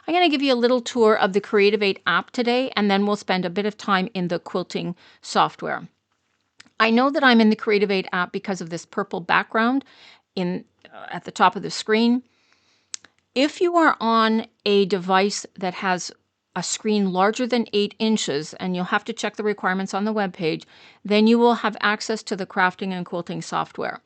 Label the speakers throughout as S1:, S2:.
S1: I'm going to give you a little tour of the Creativate app today, and then we'll spend a bit of time in the quilting software. I know that I'm in the Creativate app because of this purple background at the top of the screen. If you are on a device that has a screen larger than 8 inches, and you'll have to check the requirements on the webpage, then you will have access to the crafting and quilting software.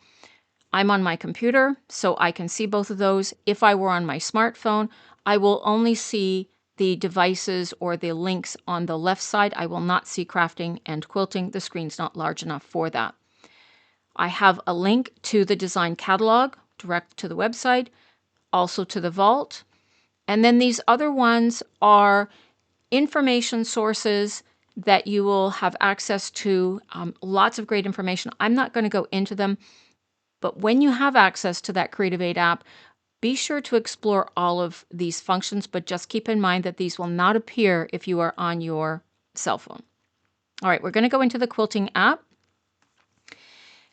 S1: I'm on my computer, so I can see both of those. If I were on my smartphone, I will only see the devices or the links on the left side. I will not see crafting and quilting. The screen's not large enough for that. I have a link to the design catalog direct to the website, also to the vault. And then these other ones are information sources that you will have access to. Lots of great information. I'm not going to go into them, but when you have access to that Creativate app, be sure to explore all of these functions, but just keep in mind that these will not appear if you are on your cell phone. All right, we're going to go into the quilting app.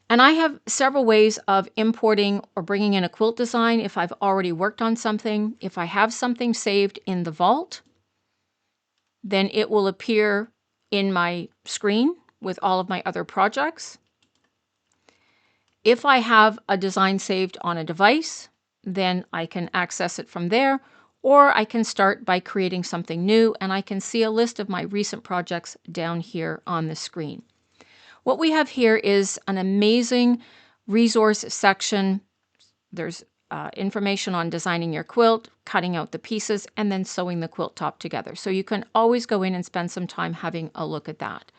S1: And I have several ways of importing or bringing in a quilt design if I've already worked on something. If I have something saved in the vault, then it will appear in my screen with all of my other projects. If I have a design saved on a device, then I can access it from there, or I can start by creating something new, and I can see a list of my recent projects down here on the screen. What we have here is an amazing resource section. There's information on designing your quilt, cutting out the pieces, and then sewing the quilt top together. So you can always go in and spend some time having a look at that.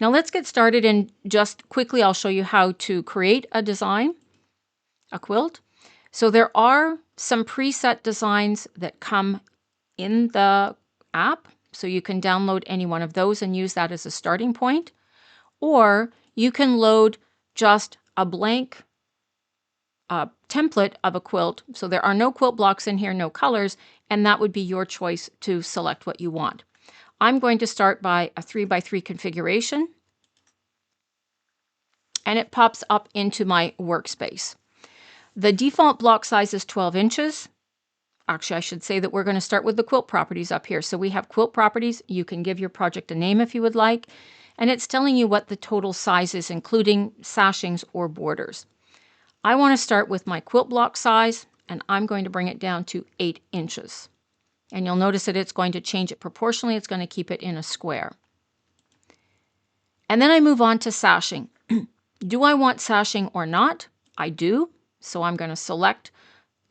S1: Now let's get started, and just quickly I'll show you how to create a design, a quilt. So there are some preset designs that come in the app, so you can download any one of those and use that as a starting point. Or you can load just a blank template of a quilt. So there are no quilt blocks in here, no colors, and that would be your choice to select what you want. I'm going to start by a 3x3 configuration, and it pops up into my workspace. The default block size is 12 inches. Actually, I should say that we're going to start with the quilt properties up here. So we have quilt properties. You can give your project a name if you would like. And it's telling you what the total size is, including sashings or borders. I want to start with my quilt block size, and I'm going to bring it down to 8 inches. And you'll notice that it's going to change it proportionally. It's going to keep it in a square. And then I move on to sashing. Do I want sashing or not? I do. So I'm going to select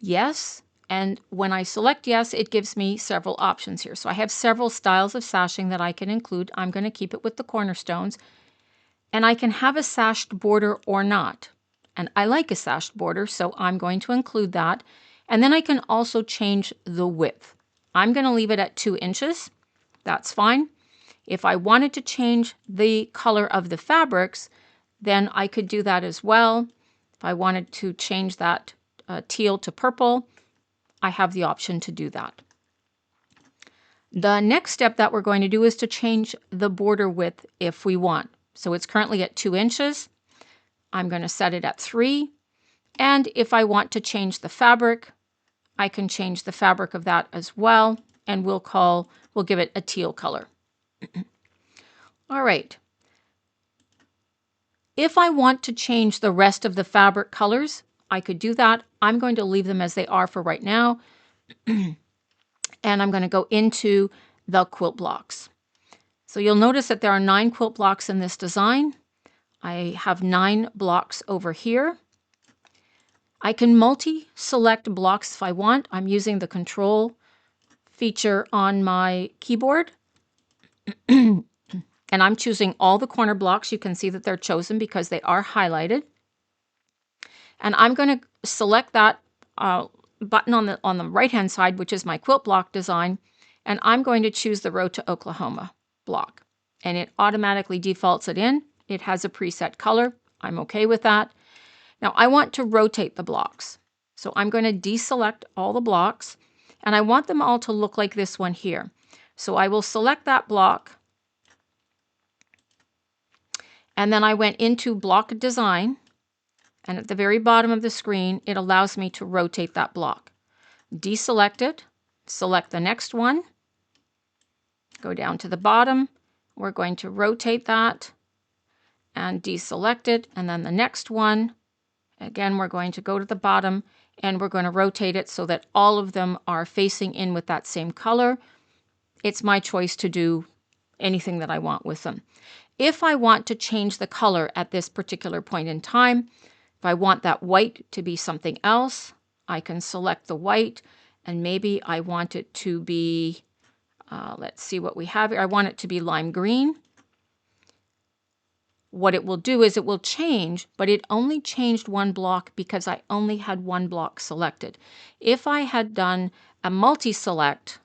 S1: yes. And when I select yes, it gives me several options here. So I have several styles of sashing that I can include. I'm going to keep it with the cornerstones. And I can have a sashed border or not. And I like a sashed border, so I'm going to include that. And then I can also change the width. I'm going to leave it at 2 inches. That's fine. If I wanted to change the color of the fabrics, then I could do that as well. If I wanted to change that teal to purple, I have the option to do that. The next step that we're going to do is to change the border width if we want. So it's currently at 2 inches. I'm going to set it at 3. And if I want to change the fabric, I can change the fabric of that as well. And we'll give it a teal color. All right. If I want to change the rest of the fabric colors, I could do that. I'm going to leave them as they are for right now. And I'm going to go into the quilt blocks. So you'll notice that there are 9 quilt blocks in this design. I have 9 blocks over here. I can multi-select blocks if I want. I'm using the control feature on my keyboard. And I'm choosing all the corner blocks. You can see that they're chosen because they are highlighted. And I'm going to select that button on the right-hand side, which is my quilt block design. And I'm going to choose the Road to Oklahoma block. And it automatically defaults it in. It has a preset color. I'm okay with that. Now I want to rotate the blocks. So I'm going to deselect all the blocks. And I want them all to look like this one here. So I will select that block. And then I went into block design, and at the very bottom of the screen, it allows me to rotate that block. Deselect it, select the next one, go down to the bottom. We're going to rotate that and deselect it. And then the next one, again, we're going to go to the bottom and we're going to rotate it so that all of them are facing in with that same color. It's my choice to do anything that I want with them. If I want to change the color at this particular point in time, if I want that white to be something else, I can select the white, and maybe I want it to be, let's see what we have here. I want it to be lime green. What it will do is it will change, but it only changed one block because I only had one block selected. If I had done a multi-select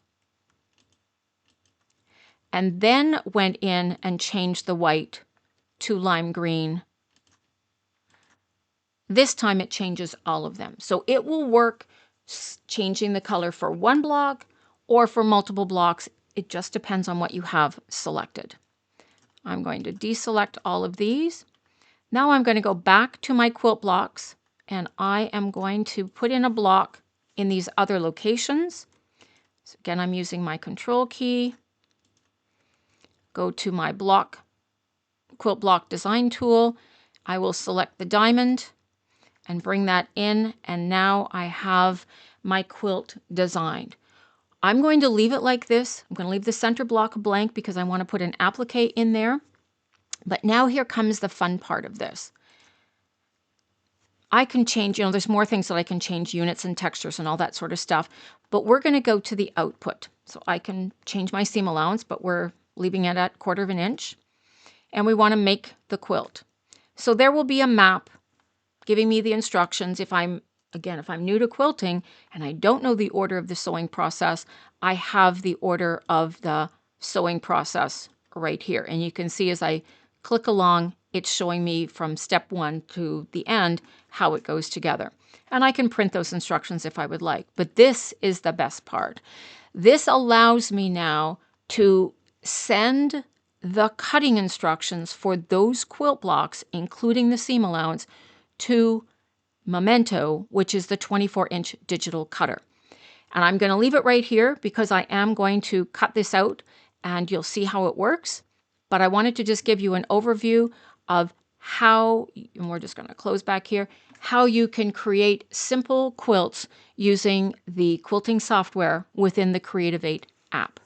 S1: and then went in and changed the white to lime green, this time it changes all of them. So it will work changing the color for one block or for multiple blocks. It just depends on what you have selected. I'm going to deselect all of these. Now I'm going to go back to my quilt blocks and I am going to put in a block in these other locations. So again, I'm using my control key. Go to my quilt block design tool. I will select the diamond and bring that in, and now I have my quilt designed. I'm going to leave it like this. I'm going to leave the center block blank because I want to put an applique in there. But now here comes the fun part of this. I can change, there's more things that I can change, units and textures and all that sort of stuff, but we're going to go to the output. So I can change my seam allowance, but we're leaving it at 1/4 of an inch. And we want to make the quilt. So there will be a map giving me the instructions. If I'm new to quilting and I don't know the order of the sewing process, I have the order of the sewing process right here. And you can see as I click along, it's showing me from step 1 to the end how it goes together. And I can print those instructions if I would like. But this is the best part. This allows me now to send the cutting instructions for those quilt blocks, including the seam allowance, to Momento, which is the 24-inch digital cutter. And I'm going to leave it right here because I am going to cut this out and you'll see how it works. But I wanted to just give you an overview of how, and we're just going to close back here, how you can create simple quilts using the quilting software within the Creativate app.